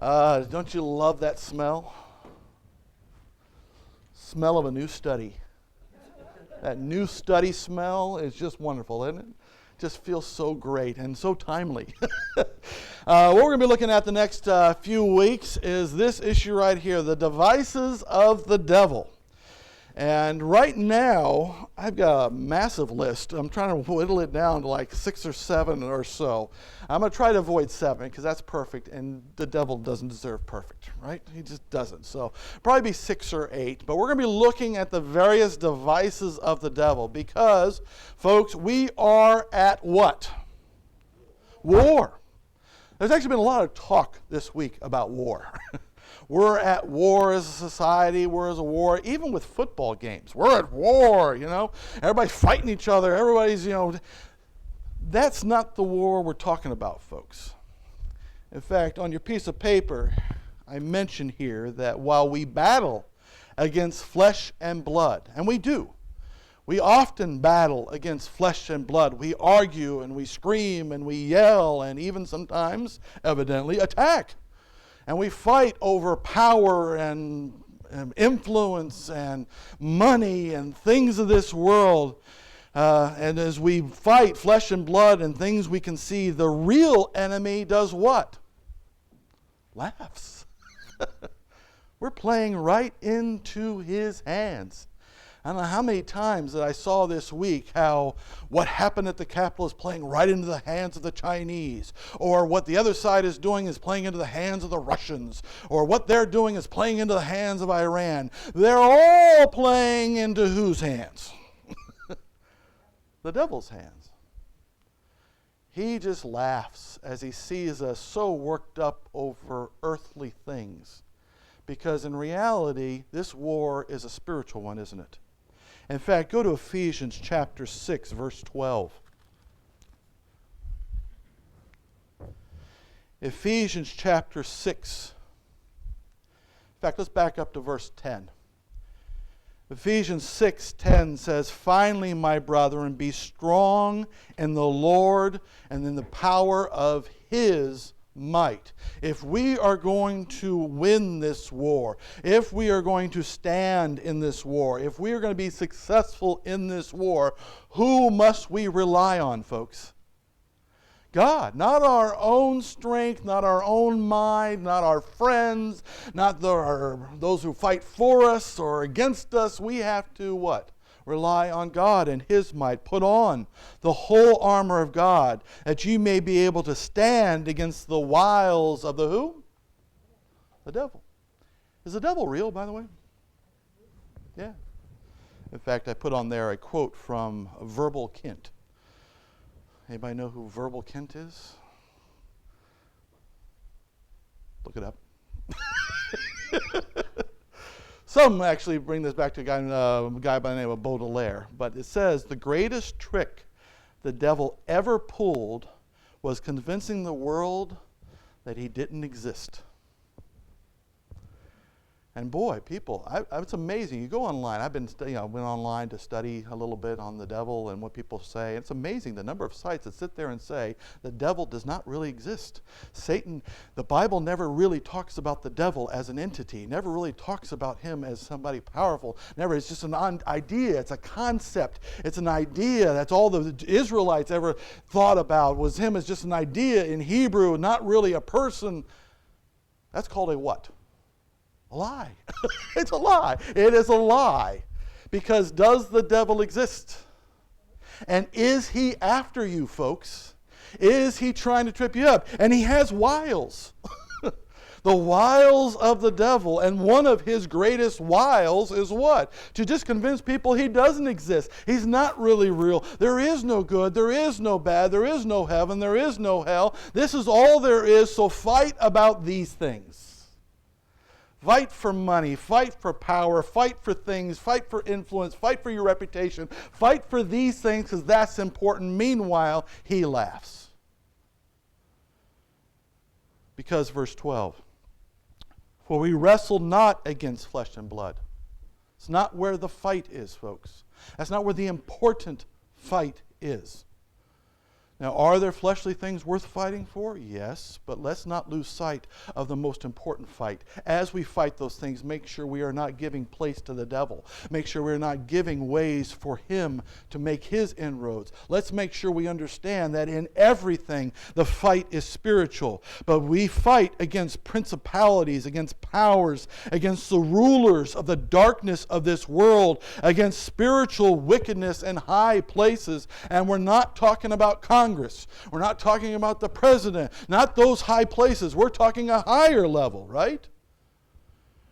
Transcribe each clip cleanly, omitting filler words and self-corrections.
Don't you love that smell? Smell of a new study. That new study smell is just wonderful, isn't it? Just feels so great and so timely. What we're going to be looking at the next few weeks is this issue right here, the devices of the devil. And right now, I've got a massive list. I'm trying to whittle it down to like 6 or 7 or so. I'm going to try to avoid 7 because that's perfect, and the devil doesn't deserve perfect, right? He just doesn't. So probably be 6 or 8. But we're going to be looking at the various devices of the devil because, folks, we are at what? War. There's actually been a lot of talk this week about war. We're at war as a society. We're at war, even with football games. We're at war, you know. Everybody's fighting each other. Everybody's, you know. That's not the war we're talking about, folks. In fact, on your piece of paper, I mention here that while we battle against flesh and blood, and we do, we often battle against flesh and blood. We argue and we scream and we yell and even sometimes, evidently, attack. And we fight over power and influence and money and things of this world. And as we fight flesh and blood and things we can see, the real enemy does what? Laughs. We're playing right into his hands. I don't know how many times that I saw this week how what happened at the Capitol is playing right into the hands of the Chinese, or what the other side is doing is playing into the hands of the Russians, or what they're doing is playing into the hands of Iran. They're all playing into whose hands? The devil's hands. He just laughs as he sees us so worked up over earthly things, because in reality, this war is a spiritual one, isn't it? In fact, go to Ephesians chapter 6, verse 12. Ephesians chapter 6. In fact, let's back up to verse 10. Ephesians 6:10 says, "Finally, my brethren, be strong in the Lord and in the power of his might." If we are going to win this war, if we are going to stand in this war, if we are going to be successful in this war, who must we rely on, folks? God. Not our own strength, not our own mind, not our friends, not those who fight for us or against us. We have to what? Rely on God and his might. Put on the whole armor of God that you may be able to stand against the wiles of the who? The devil. Is the devil real, by the way? Yeah. In fact, I put on there a quote from Verbal Kint. Anybody know who Verbal Kint is? Look it up. Some actually bring this back to a guy by the name of Baudelaire. But it says, the greatest trick the devil ever pulled was convincing the world that he didn't exist. And boy, people, it's amazing. You go online. I've been, went online to study a little bit on the devil and what people say. It's amazing the number of sites that sit there and say the devil does not really exist. Satan, the Bible never really talks about the devil as an entity. Never really talks about him as somebody powerful. Never. It's just an idea. It's a concept. It's an idea. That's all the Israelites ever thought about, was him as just an idea in Hebrew, not really a person. That's called a what? A lie. It's a lie. It is a lie. Because does the devil exist? And is he after you, folks? Is he trying to trip you up? And he has wiles. The wiles of the devil. And one of his greatest wiles is what? To just convince people he doesn't exist. He's not really real. There is no good. There is no bad. There is no heaven. There is no hell. This is all there is. So fight about these things. Fight for money, fight for power, fight for things, fight for influence, fight for your reputation. Fight for these things because that's important. Meanwhile, he laughs. Because verse 12, for we wrestle not against flesh and blood. It's not where the fight is, folks. That's not where the important fight is. Now, are there fleshly things worth fighting for? Yes, but let's not lose sight of the most important fight. As we fight those things, make sure we are not giving place to the devil. Make sure we're not giving ways for him to make his inroads. Let's make sure we understand that in everything, the fight is spiritual. But we fight against principalities, against powers, against the rulers of the darkness of this world, against spiritual wickedness in high places. And we're not talking about Congress. We're not talking about the president, not those high places. We're talking a higher level, right?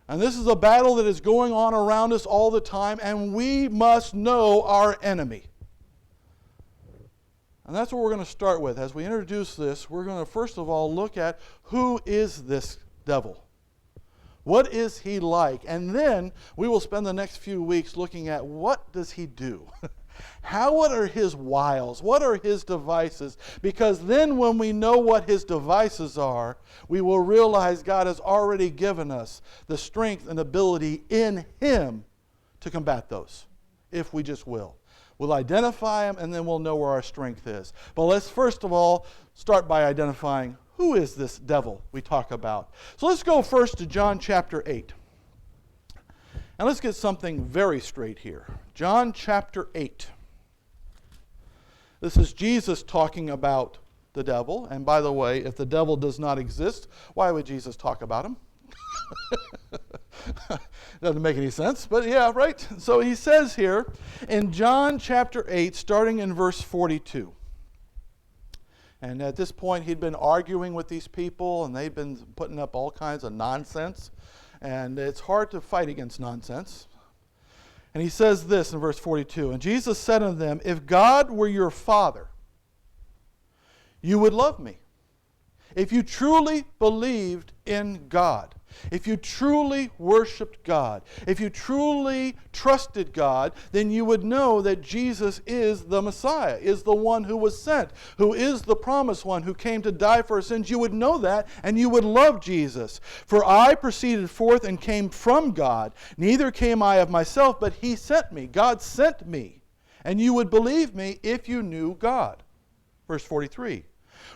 And this is a battle that is going on around us all the time, and we must know our enemy. And that's what we're going to start with. As we introduce this, we're going to first of all look at who is this devil? What is he like? And then we will spend the next few weeks looking at what does he do? What are his wiles? What are his devices? Because then when we know what his devices are, we will realize God has already given us the strength and ability in him to combat those, if we just will. We'll identify them, and then we'll know where our strength is. But let's first of all start by identifying who is this devil we talk about. So let's go first to John chapter 8. And let's get something very straight here. John chapter 8. This is Jesus talking about the devil. And by the way, if the devil does not exist, why would Jesus talk about him? Doesn't make any sense, but yeah, right? So he says here in John chapter 8, starting in verse 42. And at this point, he'd been arguing with these people, and they'd been putting up all kinds of nonsense. And it's hard to fight against nonsense. And he says this in verse 42, and Jesus said unto them, if God were your Father, you would love me. If you truly believed in God, if you truly worshiped God, if you truly trusted God, then you would know that Jesus is the Messiah, is the one who was sent, who is the promised one, who came to die for our sins. You would know that, and you would love Jesus. For I proceeded forth and came from God. Neither came I of myself, but he sent me. God sent me. And you would believe me if you knew God. Verse 43.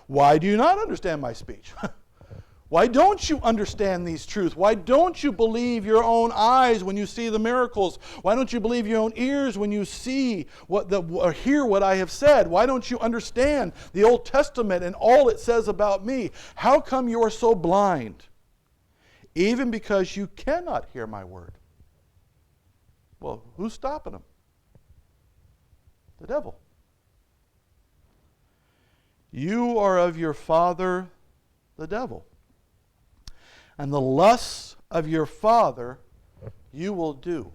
Why do you not understand my speech? Why don't you understand these truths? Why don't you believe your own eyes when you see the miracles? Why don't you believe your own ears when you see or hear what I have said? Why don't you understand the Old Testament and all it says about me? How come you are so blind? Even because you cannot hear my word. Well, who's stopping them? The devil. You are of your father, the devil. And the lusts of your father you will do.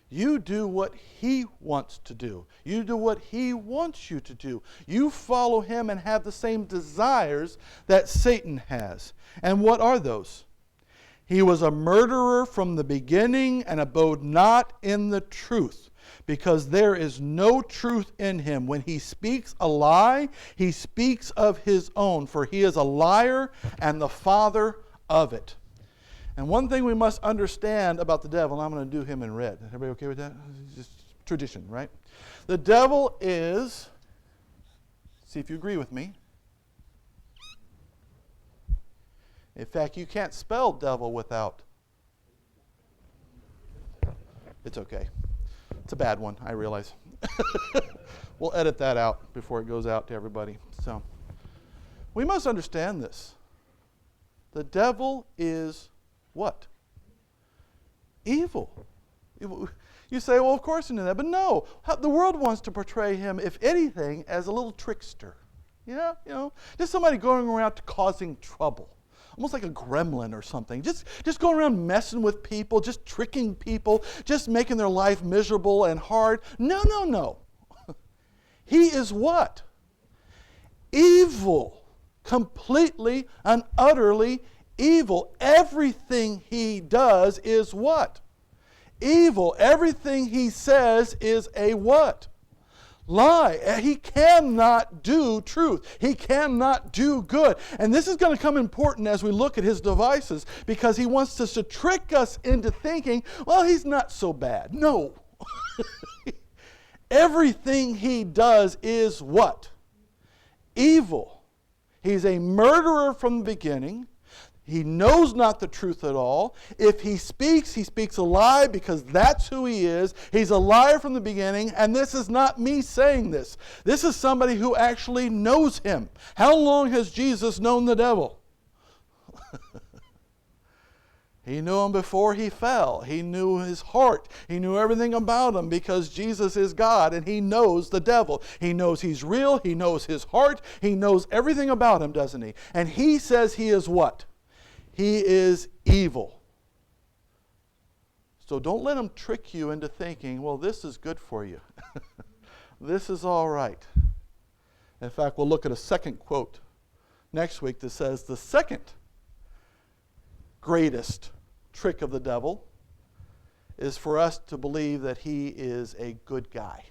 You do what he wants to do. You do what he wants you to do. You follow him and have the same desires that Satan has. And what are those? He was a murderer from the beginning and abode not in the truth, because there is no truth in him. When he speaks a lie, he speaks of his own, for he is a liar and the father of it. And one thing we must understand about the devil, and I'm going to do him in red. Everybody okay with that? It's just tradition, right? The devil is, see if you agree with me. In fact, you can't spell devil without. It's okay. It's a bad one, I realize. We'll edit that out before it goes out to everybody. So, we must understand this. The devil is what? Evil. You say, well, of course I knew that. But no, the world wants to portray him, if anything, as a little trickster. Yeah, just somebody going around causing trouble. Almost like a gremlin or something. Just going around messing with people, just tricking people, just making their life miserable and hard. No. He is what? Evil. Completely and utterly evil. Everything he does is what? Evil. Everything he says is a what? Lie. He cannot do truth. He cannot do good. And this is going to come important as we look at his devices, because he wants us to trick us into thinking, well, he's not so bad. No. Everything he does is what? evil. He's a murderer from the beginning. He knows not the truth at all. If he speaks a lie because that's who he is. He's a liar from the beginning, and this is not me saying this. This is somebody who actually knows him. How long has Jesus known the devil? He knew him before he fell. He knew his heart. He knew everything about him because Jesus is God and he knows the devil. He knows he's real. He knows his heart. He knows everything about him, doesn't he? And he says he is what? He is evil. So don't let him trick you into thinking, well, this is good for you. This is all right. In fact, we'll look at a second quote next week that says the second greatest trick of the devil is for us to believe that he is a good guy,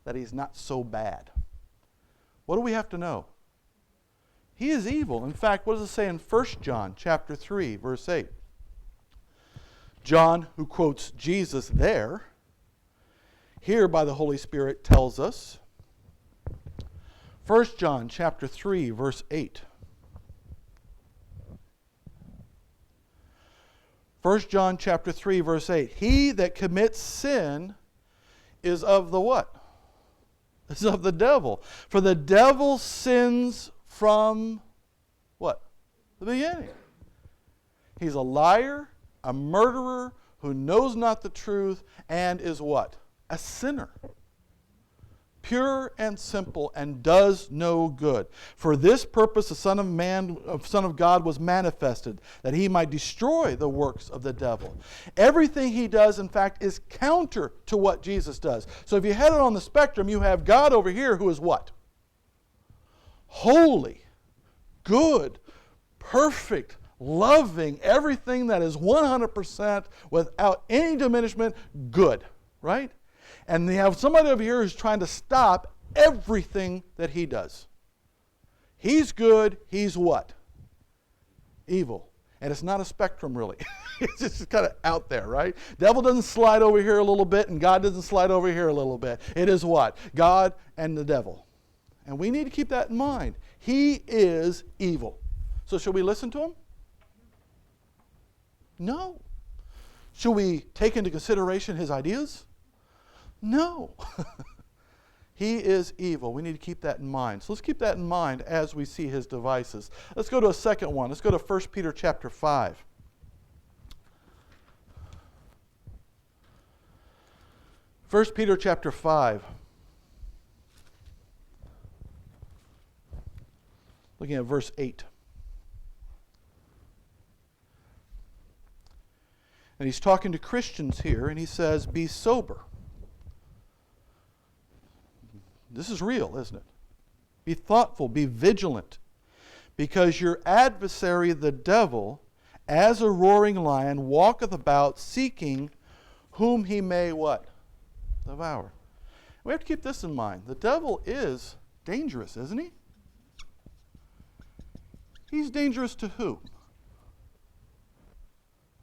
that he's not so bad. What do we have to know? He is evil. In fact, what does it say in 1 John chapter 3, verse 8? John, who quotes Jesus there, here by the Holy Spirit tells us, 1 John chapter 3, verse 8. 1 John chapter 3, verse 8. He that commits sin is of the what? Is of the devil. For the devil sins from what? The beginning. He's a liar, a murderer, who knows not the truth, and is what? A sinner. Pure and simple, and does no good. For this purpose the Son of God was manifested, that he might destroy the works of the devil. Everything he does, in fact, is counter to what Jesus does. So if you had it on the spectrum, you have God over here who is what? Holy, good, perfect, loving, everything that is 100% without any diminishment, good, right? And they have somebody over here who's trying to stop everything that he does. He's good, he's what? Evil. And it's not a spectrum, really. It's just kind of out there, right? Devil doesn't slide over here a little bit, and God doesn't slide over here a little bit. It is what? God and the devil. And we need to keep that in mind. He is evil. So should we listen to him? No. Should we take into consideration his ideas? No. He is evil. We need to keep that in mind. So let's keep that in mind as we see his devices. Let's go to a second one. Let's go to 1 Peter chapter 5. 1 Peter chapter 5. Looking at verse 8. And he's talking to Christians here, and he says, be sober. This is real, isn't it? Be thoughtful, be vigilant, because your adversary, the devil, as a roaring lion, walketh about seeking whom he may what? Devour. We have to keep this in mind. The devil is dangerous, isn't he? He's dangerous to who?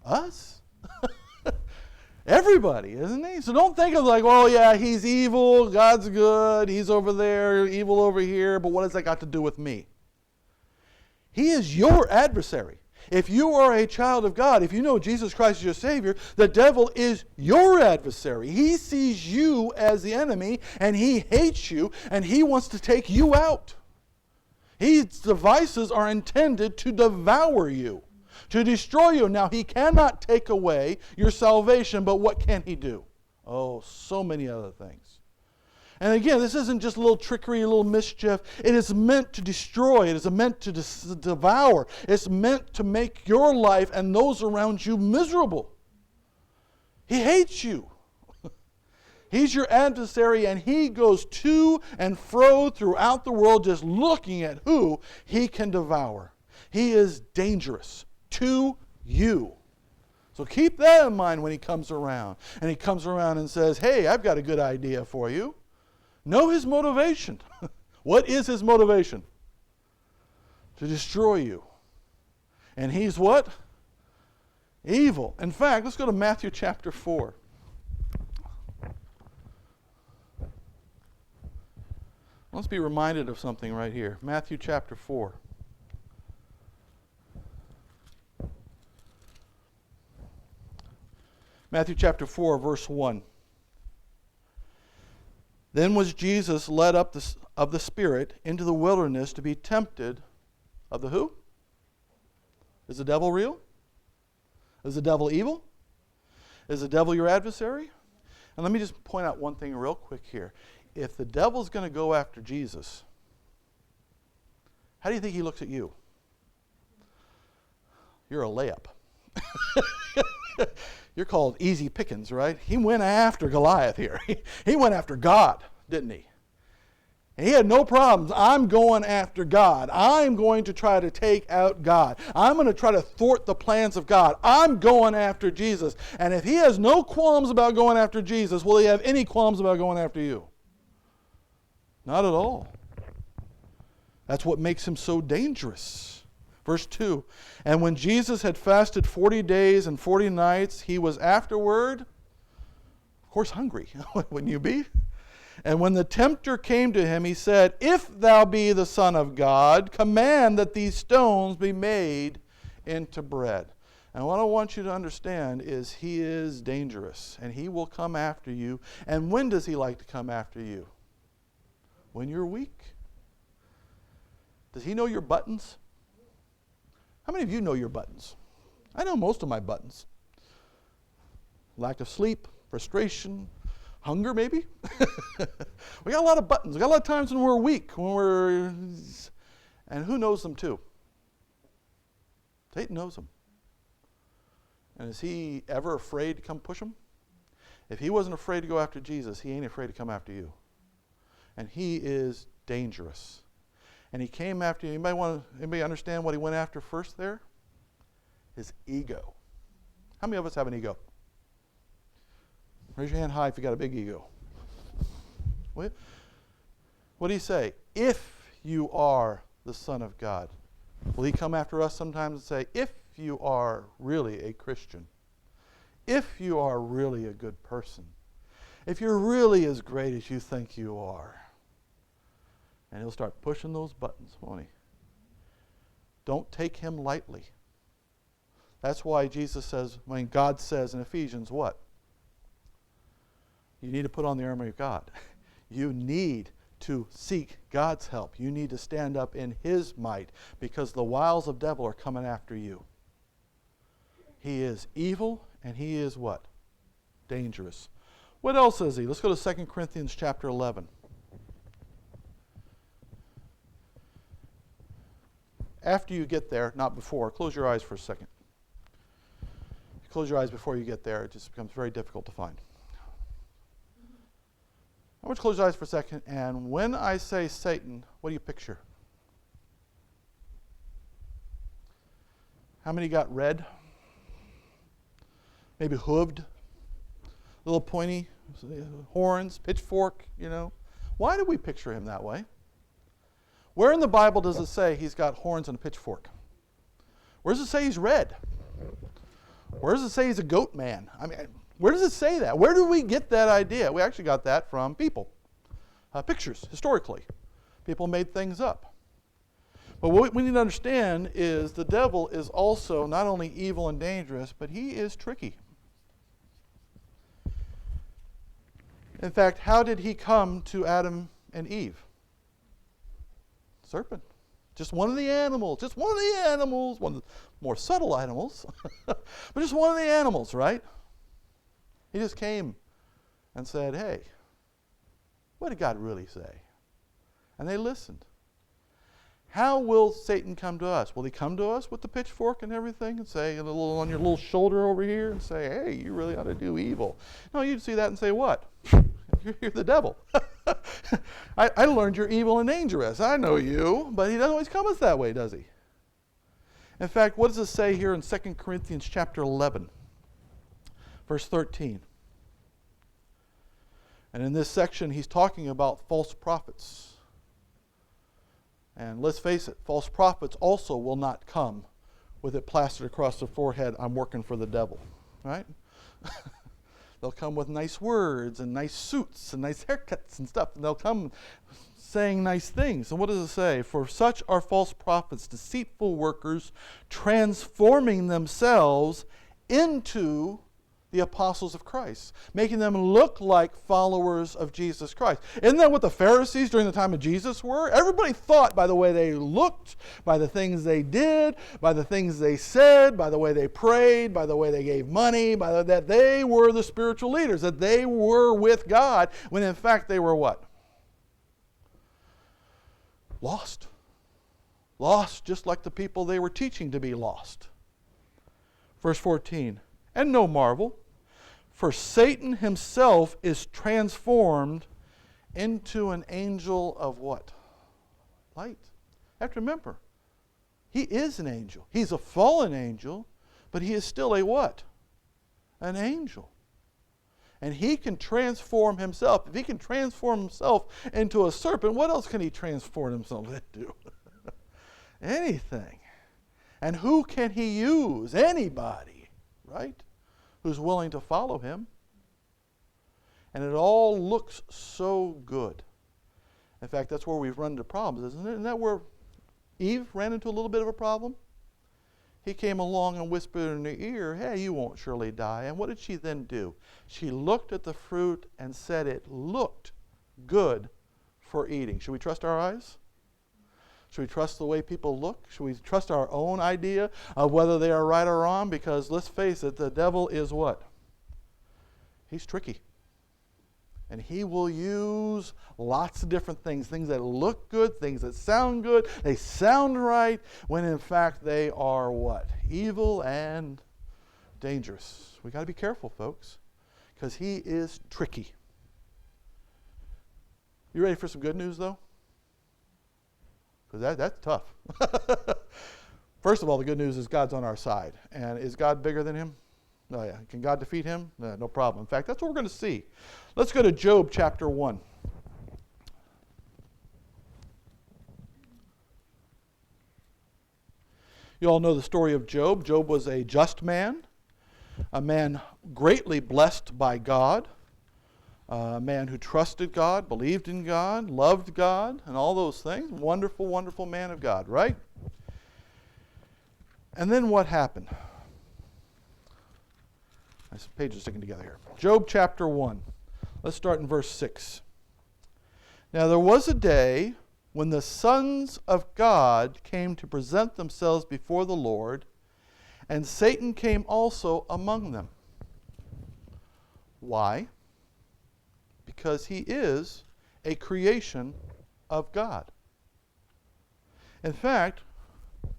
Us? Everybody, isn't he? So don't think of like, oh yeah, he's evil, God's good, he's over there, evil over here, but what has that got to do with me? He is your adversary. If you are a child of God, if you know Jesus Christ is your Savior, the devil is your adversary. He sees you as the enemy, and he hates you, and he wants to take you out. His devices are intended to devour you, to destroy you. Now, he cannot take away your salvation, but what can he do? Oh, so many other things. And again, this isn't just a little trickery, a little mischief. It is meant to destroy. It is meant to devour. It's meant to make your life and those around you miserable. He hates you. He's your adversary, and he goes to and fro throughout the world just looking at who he can devour. He is dangerous to you. So keep that in mind when he comes around. And he comes around and says, hey, I've got a good idea for you. Know his motivation. What is his motivation? To destroy you. And he's what? Evil. In fact, let's go to Matthew chapter 4. Let's be reminded of something right here. Matthew chapter 4. Matthew chapter 4, verse 1. Then was Jesus led up of the Spirit into the wilderness to be tempted of the who? Is the devil real? Is the devil evil? Is the devil your adversary? And let me just point out one thing real quick here. If the devil's going to go after Jesus, how do you think he looks at you? You're a layup. You're called easy pickings, right? He went after Goliath here. He went after God, didn't he? And he had no problems. I'm going after God. I'm going to try to take out God. I'm going to try to thwart the plans of God. I'm going after Jesus. And if he has no qualms about going after Jesus, will he have any qualms about going after you? Not at all. That's what makes him so dangerous. Verse 2, and when Jesus had fasted 40 days and 40 nights, he was afterward, of course, hungry. Wouldn't you be? And when the tempter came to him, he said, if thou be the Son of God, command that these stones be made into bread. And what I want you to understand is he is dangerous, and he will come after you. And when does he like to come after you? When you're weak. Does he know your buttons? How many of you know your buttons? I know most of my buttons. Lack of sleep, frustration, hunger maybe. We got a lot of buttons. We got a lot of times when we're weak, and who knows them too? Satan knows them. And is he ever afraid to come push them? If he wasn't afraid to go after Jesus, he ain't afraid to come after you. And he is dangerous. And he came after you. Anybody understand what he went after first there? His ego. How many of us have an ego? Raise your hand high if you got a big ego. What do you say? If you are the Son of God. Will he come after us sometimes and say, if you are really a Christian, if you are really a good person, if you're really as great as you think you are, and he'll start pushing those buttons, won't he? Don't take him lightly. That's why Jesus says, when God says in Ephesians, what? You need to put on the armor of God. You need to seek God's help. You need to stand up in his might, because the wiles of the devil are coming after you. He is evil, and he is what? Dangerous. What else is he? Let's go to 2 Corinthians chapter 11. After you get there, not before, close your eyes for a second. Close your eyes before you get there. It just becomes very difficult to find. I want you to close your eyes for a second, and when I say Satan, what do you picture? How many got red? Maybe hooved? Little pointy horns, pitchfork, you know. Why do we picture him that way? Where in the Bible does it say he's got horns and a pitchfork? Where does it say he's red? Where does it say he's a goat man? I mean, where does it say that? Where do we get that idea? We actually got that from people. Pictures, historically. People made things up. But what we need to understand is the devil is also not only evil and dangerous, but he is tricky. In fact, how did he come to Adam and Eve? Serpent. Just one of the animals. One of the more subtle animals. But just one of the animals, right? He just came and said, hey, what did God really say? And they listened. How will Satan come to us? Will he come to us with the pitchfork and everything and say, on your little shoulder over here, and say, hey, you really ought to do evil? No, you'd see that and say, what? You're the devil. I learned you're evil and dangerous. I know you. But he doesn't always come us that way, does he? In fact, what does it say here in 2 Corinthians chapter 11, verse 13? And in this section, he's talking about false prophets. And let's face it, false prophets also will not come with it plastered across their forehead, I'm working for the devil. Right? They'll come with nice words and nice suits and nice haircuts and stuff. And they'll come saying nice things. And what does it say? For such are false prophets, deceitful workers, transforming themselves into the apostles of Christ, making them look like followers of Jesus Christ. Isn't that what the Pharisees during the time of Jesus were? Everybody thought by the way they looked, by the things they did, by the things they said, by the way they prayed, by the way they gave money, that they were the spiritual leaders, that they were with God, when in fact they were what? Lost. Lost just like the people they were teaching to be lost. Verse 14, and no marvel, for Satan himself is transformed into an angel of what? Light. You have to remember, he is an angel. He's a fallen angel, but he is still a what? An angel. And he can transform himself. If he can transform himself into a serpent, what else can he transform himself into? Anything. And who can he use? Anybody, right? Who's willing to follow him. And it all looks so good. In fact, that's where we've run into problems, isn't it? Isn't that where Eve ran into a little bit of a problem? He came along and whispered in her ear, hey, you won't surely die. And what did she then do? She looked at the fruit and said it looked good for eating. Should we trust our eyes? Should we trust the way people look? Should we trust our own idea of whether they are right or wrong? Because let's face it, the devil is what? He's tricky. And he will use lots of different things that look good, things that sound good, they sound right, when in fact they are what? Evil and dangerous. We got to be careful, folks, because he is tricky. You ready for some good news, though? Because that's tough. First of all, the good news is God's on our side. And is God bigger than him? Oh yeah. Can God defeat him? No problem. In fact, that's what we're going to see. Let's go to Job chapter 1. You all know the story of Job. Job was a just man, a man greatly blessed by God, a man who trusted God, believed in God, loved God, and all those things. Wonderful, wonderful man of God, right? And then what happened? This page is sticking together here. Job chapter 1. Let's start in verse 6. Now there was a day when the sons of God came to present themselves before the Lord, and Satan came also among them. Why? Because he is a creation of God. In fact,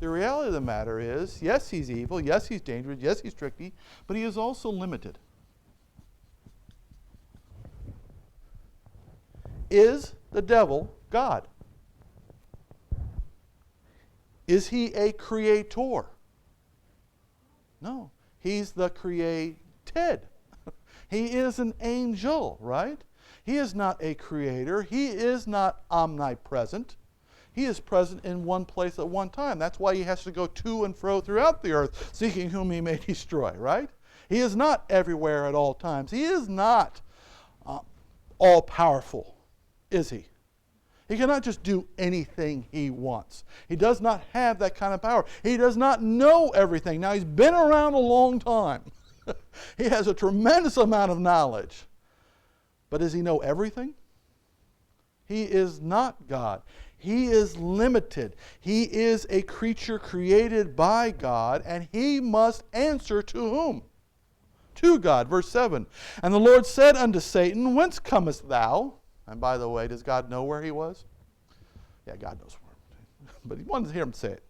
the reality of the matter is, yes, he's evil, yes, he's dangerous, yes, he's tricky, but he is also limited. Is the devil God? Is he a creator? No, he's the created. He is an angel, right? He is not a creator. He is not omnipresent. He is present in one place at one time. That's why he has to go to and fro throughout the earth, seeking whom he may destroy, right? He is not everywhere at all times. He is not all-powerful, is he? He cannot just do anything he wants. He does not have that kind of power. He does not know everything. Now, he's been around a long time. He has a tremendous amount of knowledge. But does he know everything? He is not God. He is limited. He is a creature created by God, and he must answer to whom? To God. Verse 7. And the Lord said unto Satan, Whence comest thou? And by the way, does God know where he was? Yeah, God knows where. But he wanted to hear him say it.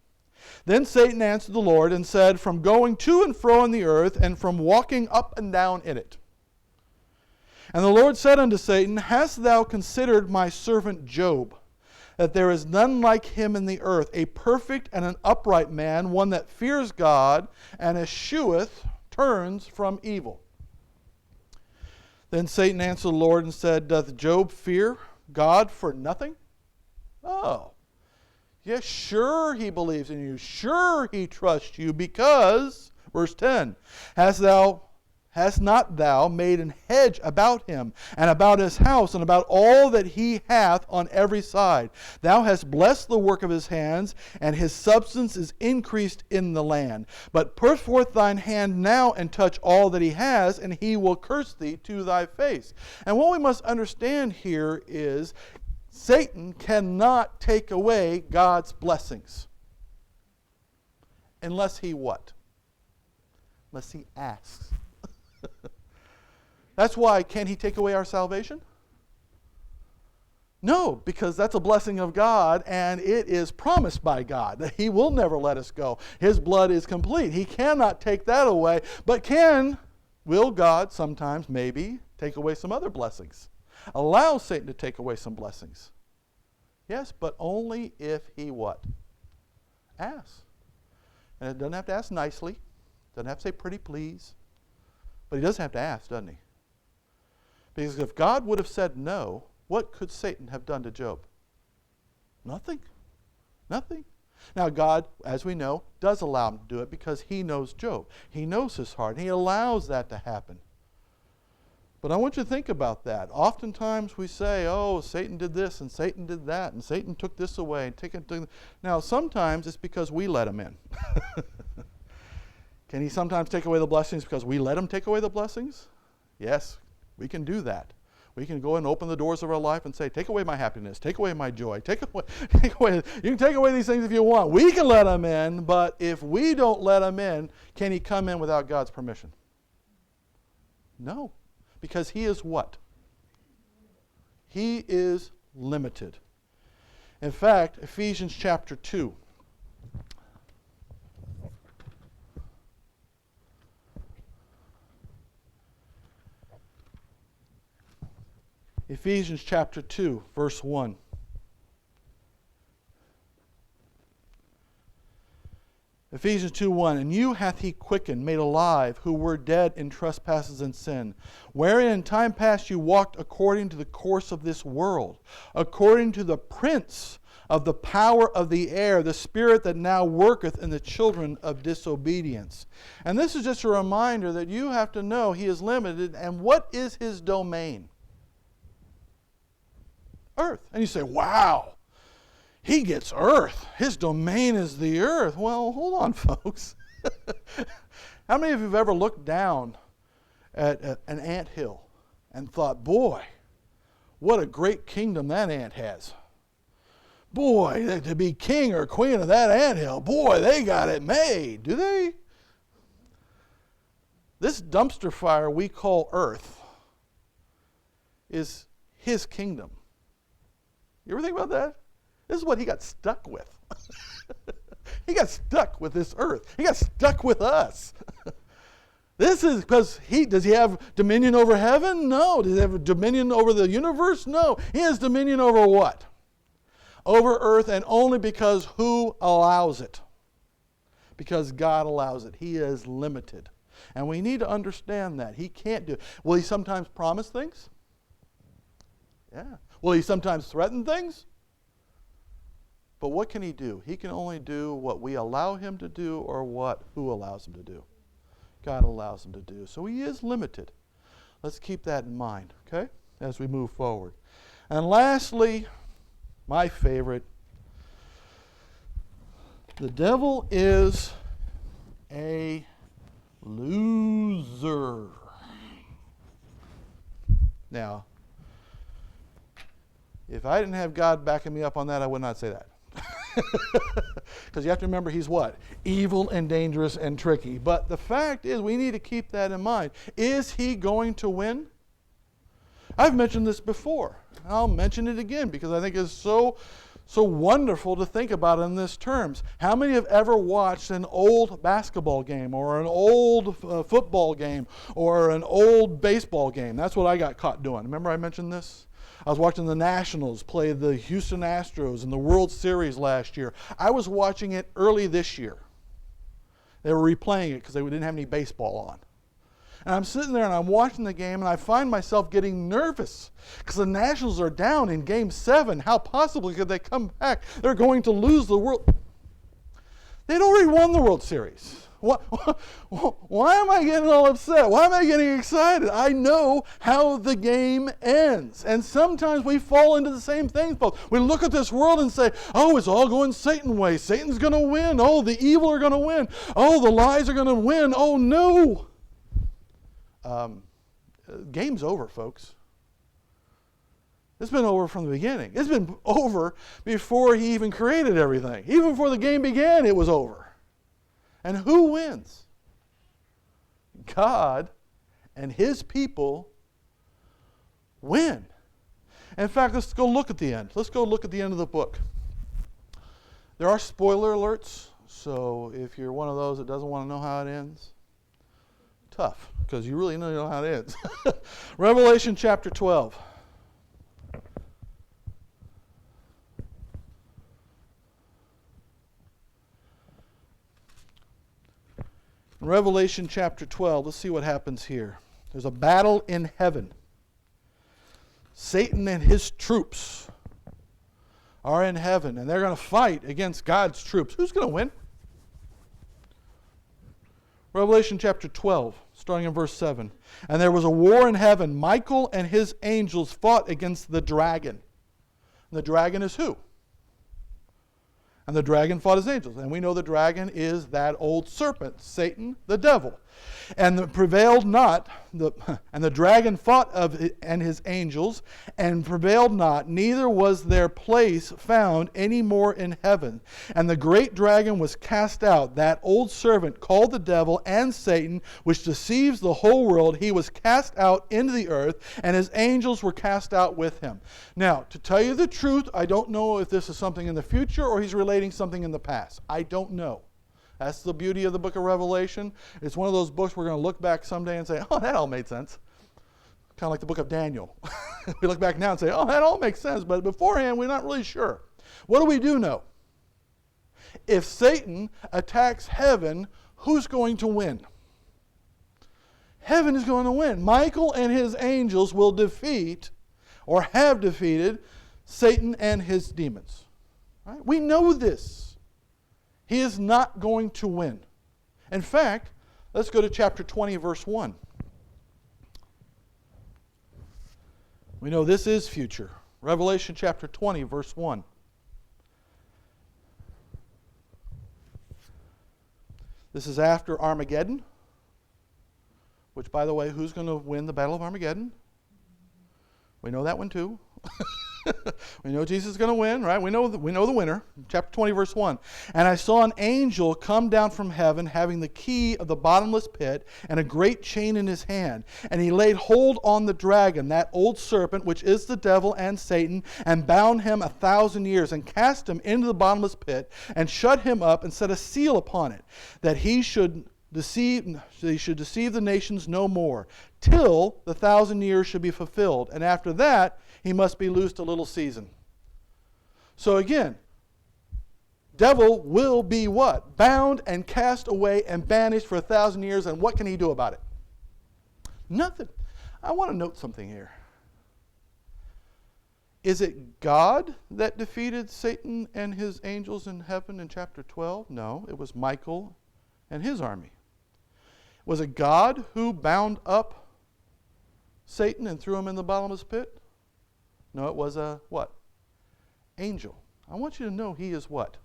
Then Satan answered the Lord and said, From going to and fro in the earth, and from walking up and down in it. And the Lord said unto Satan, Hast thou considered my servant Job, that there is none like him in the earth, a perfect and an upright man, one that fears God, and escheweth, turns from evil? Then Satan answered the Lord and said, Doth Job fear God for nothing? Oh, yes, sure he believes in you. Sure he trusts you because, verse 10, hast thou hast not thou made an hedge about him, and about his house, and about all that he hath on every side? Thou hast blessed the work of his hands, and his substance is increased in the land. But put forth thine hand now, and touch all that he has, and he will curse thee to thy face. And what we must understand here is Satan cannot take away God's blessings. Unless he what? Unless he asks. That's why, can he take away our salvation? No, because that's a blessing of God, and it is promised by God that he will never let us go. His blood is complete. He cannot take that away, but will God sometimes, maybe, take away some other blessings? Allow Satan to take away some blessings. Yes, but only if he what? Asks. And it doesn't have to ask nicely. Doesn't have to say pretty please. But he does have to ask, doesn't he? Because if God would have said no, what could Satan have done to Job? Nothing. Nothing. Now God, as we know, does allow him to do it because he knows Job. He knows his heart. And he allows that to happen. But I want you to think about that. Oftentimes we say, oh, Satan did this and Satan did that and Satan took this away. Now sometimes it's because we let him in. Can he sometimes take away the blessings because we let him take away the blessings? Yes, we can do that. We can go and open the doors of our life and say, take away my happiness, take away my joy, take away. You can take away these things if you want. We can let him in, but if we don't let him in, can he come in without God's permission? No. Because he is what? He is limited. In fact, Ephesians chapter 2. Ephesians chapter 2, verse 1. Ephesians 2:1, and you hath he quickened, made alive, who were dead in trespasses and sin, wherein in time past you walked according to the course of this world, according to the prince of the power of the air, the spirit that now worketh in the children of disobedience. And this is just a reminder that you have to know he is limited, and what is his domain? Earth. And you say, wow. He gets earth. His domain is the earth. Well, hold on, folks. How many of you have ever looked down at an anthill and thought, boy, what a great kingdom that ant has. Boy, to be king or queen of that anthill, boy, they got it made. Do they? This dumpster fire we call earth is his kingdom. You ever think about that? This is what he got stuck with. He got stuck with this earth. He got stuck with us. This is because does he have dominion over heaven? No. Does he have dominion over the universe? No. He has dominion over what? Over earth, and only because who allows it? Because God allows it. He is limited. And we need to understand that. He can't do it. Will he sometimes promise things? Yeah. Will he sometimes threaten things? But what can he do? He can only do what we allow him to do, or who allows him to do. God allows him to do. So he is limited. Let's keep that in mind, okay, as we move forward. And lastly, my favorite, the devil is a loser. Now, if I didn't have God backing me up on that, I would not say that. Because you have to remember he's what? Evil and dangerous and tricky. But the fact is, we need to keep that in mind. Is he going to win? I've mentioned this before. I'll mention it again because I think it's so wonderful to think about in this terms. How many have ever watched an old basketball game or an old football game or an old baseball game? That's what I got caught doing. Remember I mentioned this? I was watching the Nationals play the Houston Astros in the World Series last year. I was watching it early this year. They were replaying it because they didn't have any baseball on. And I'm sitting there and I'm watching the game and I find myself getting nervous because the Nationals are down in Game 7. How possibly could they come back? They're going to lose the World. They'd already won the World Series. Why am I getting all upset? Why am I getting excited? I know how the game ends. And sometimes we fall into the same thing, folks. We look at this world and say, oh, it's all going Satan's way. Satan's going to win. Oh, the evil are going to win. Oh, the lies are going to win. Oh, no. Game's over, folks. It's been over from the beginning. It's been over before he even created everything. Even before the game began, it was over. And who wins? God and his people win. In fact, let's go look at the end. Let's go look at the end of the book. There are spoiler alerts, so if you're one of those that doesn't want to know how it ends, tough, because you really know how it ends. Revelation chapter 12. In Revelation chapter 12, let's see what happens here. There's a battle in heaven. Satan and his troops are in heaven, and they're going to fight against God's troops. Who's going to win? Revelation chapter 12, starting in verse 7. And there was a war in heaven. Michael and his angels fought against the dragon. And the dragon is who? And the dragon fought his angels. And we know the dragon is that old serpent, Satan, the devil. And prevailed not, and the dragon fought and his angels, and prevailed not, neither was their place found any more in heaven. And the great dragon was cast out, that old serpent called the devil and Satan, which deceives the whole world. He was cast out into the earth, and his angels were cast out with him. Now, to tell you the truth, I don't know if this is something in the future or he's relating something in the past. I don't know. That's the beauty of the book of Revelation. It's one of those books we're going to look back someday and say, oh, that all made sense. Kind of like the book of Daniel. We look back now and say, oh, that all makes sense. But beforehand, we're not really sure. What do know? If Satan attacks heaven, who's going to win? Heaven is going to win. Michael and his angels will defeat, or have defeated, Satan and his demons. Right? We know this. He is not going to win. In fact, let's go to chapter 20, verse 1. We know this is future. Revelation chapter 20, verse 1. This is after Armageddon, which, by the way, who's going to win the Battle of Armageddon? We know that one too. We know Jesus is going to win, right? We know the winner. Chapter 20, verse 1. And I saw an angel come down from heaven, having the key of the bottomless pit and a great chain in his hand. And he laid hold on the dragon, that old serpent, which is the devil and Satan, and bound him 1,000 years, and cast him into the bottomless pit, and shut him up, and set a seal upon it, that he should deceive the nations no more, till the 1,000 years should be fulfilled. And after that, he must be loosed a little season. So again, devil will be what? Bound and cast away and banished for 1,000 years. And what can he do about it? Nothing. I want to note something here. Is it God that defeated Satan and his angels in heaven in chapter 12? No, it was Michael and his army. Was it God who bound up Satan and threw him in the bottomless pit? No, it was a what? Angel. I want you to know he is what?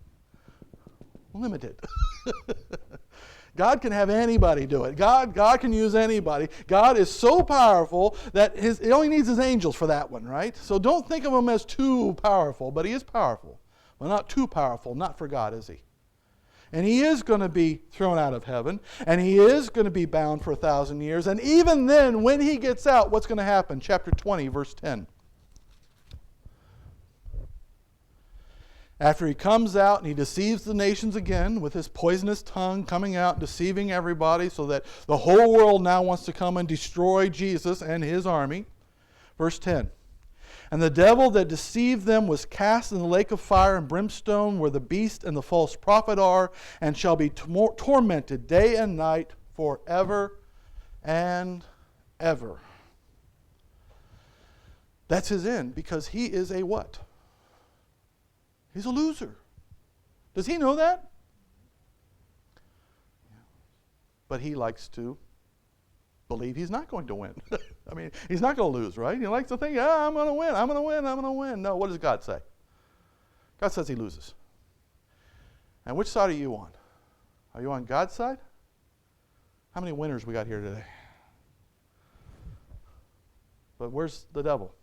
Limited. God can have anybody do it. God can use anybody. God is so powerful that he only needs his angels for that one, right? So don't think of him as too powerful, but he is powerful. But not too powerful, not for God, is he? And he is going to be thrown out of heaven, and he is going to be bound for 1,000 years. And even then, when he gets out, what's going to happen? Chapter 20, verse 10. After he comes out and he deceives the nations again with his poisonous tongue coming out, deceiving everybody so that the whole world now wants to come and destroy Jesus and his army. Verse 10. And the devil that deceived them was cast in the lake of fire and brimstone, where the beast and the false prophet are, and shall be tormented day and night forever and ever. That's his end, because he is a what? He's a loser. Does he know that? but he likes to believe he's not going to win. I mean, he's not going to lose, right? He likes to think, I'm going to win, I'm going to win, I'm going to win. No, what does God say? God says he loses. And which side are you on? Are you on God's side? How many winners we got here today? But where's the devil?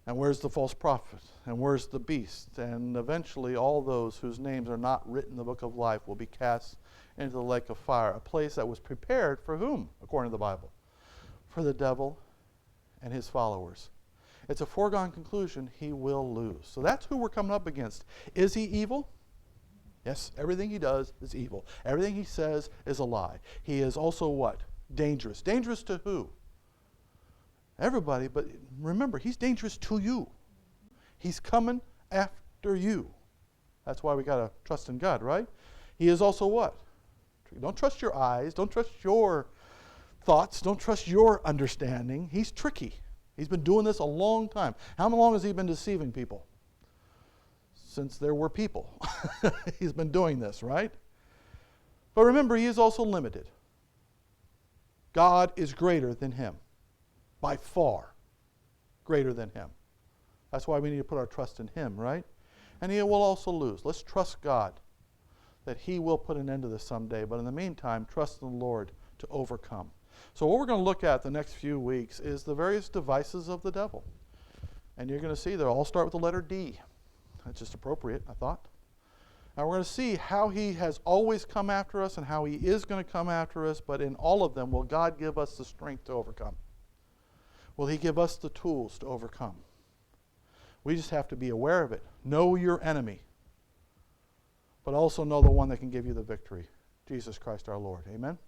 And where's the false prophet? And where's the beast? And eventually all those whose names are not written in the book of life will be cast into the lake of fire, a place that was prepared for whom, according to the Bible? For the devil and his followers. It's a foregone conclusion he will lose. So that's who we're coming up against. Is he evil? Yes, everything he does is evil. Everything he says is a lie. He is also what? Dangerous. Dangerous to who? Everybody, but remember, he's dangerous to you. He's coming after you. That's why we got to trust in God, right? He is also what? Don't trust your eyes. Don't trust your thoughts. Don't trust your understanding. He's tricky. He's been doing this a long time. How long has he been deceiving people? Since there were people. He's been doing this, right? But remember, he is also limited. God is greater than him. By far greater than him. That's why we need to put our trust in him, right? And he will also lose. Let's trust God that he will put an end to this someday. But in the meantime, trust in the Lord to overcome. So what we're going to look at the next few weeks is the various devices of the devil. And you're going to see they'll all start with the letter D. That's just appropriate, I thought. Now we're going to see how he has always come after us and how he is going to come after us. But in all of them, will God give us the strength to overcome? Will he give us the tools to overcome? We just have to be aware of it. Know your enemy. But also know the one that can give you the victory. Jesus Christ our Lord. Amen?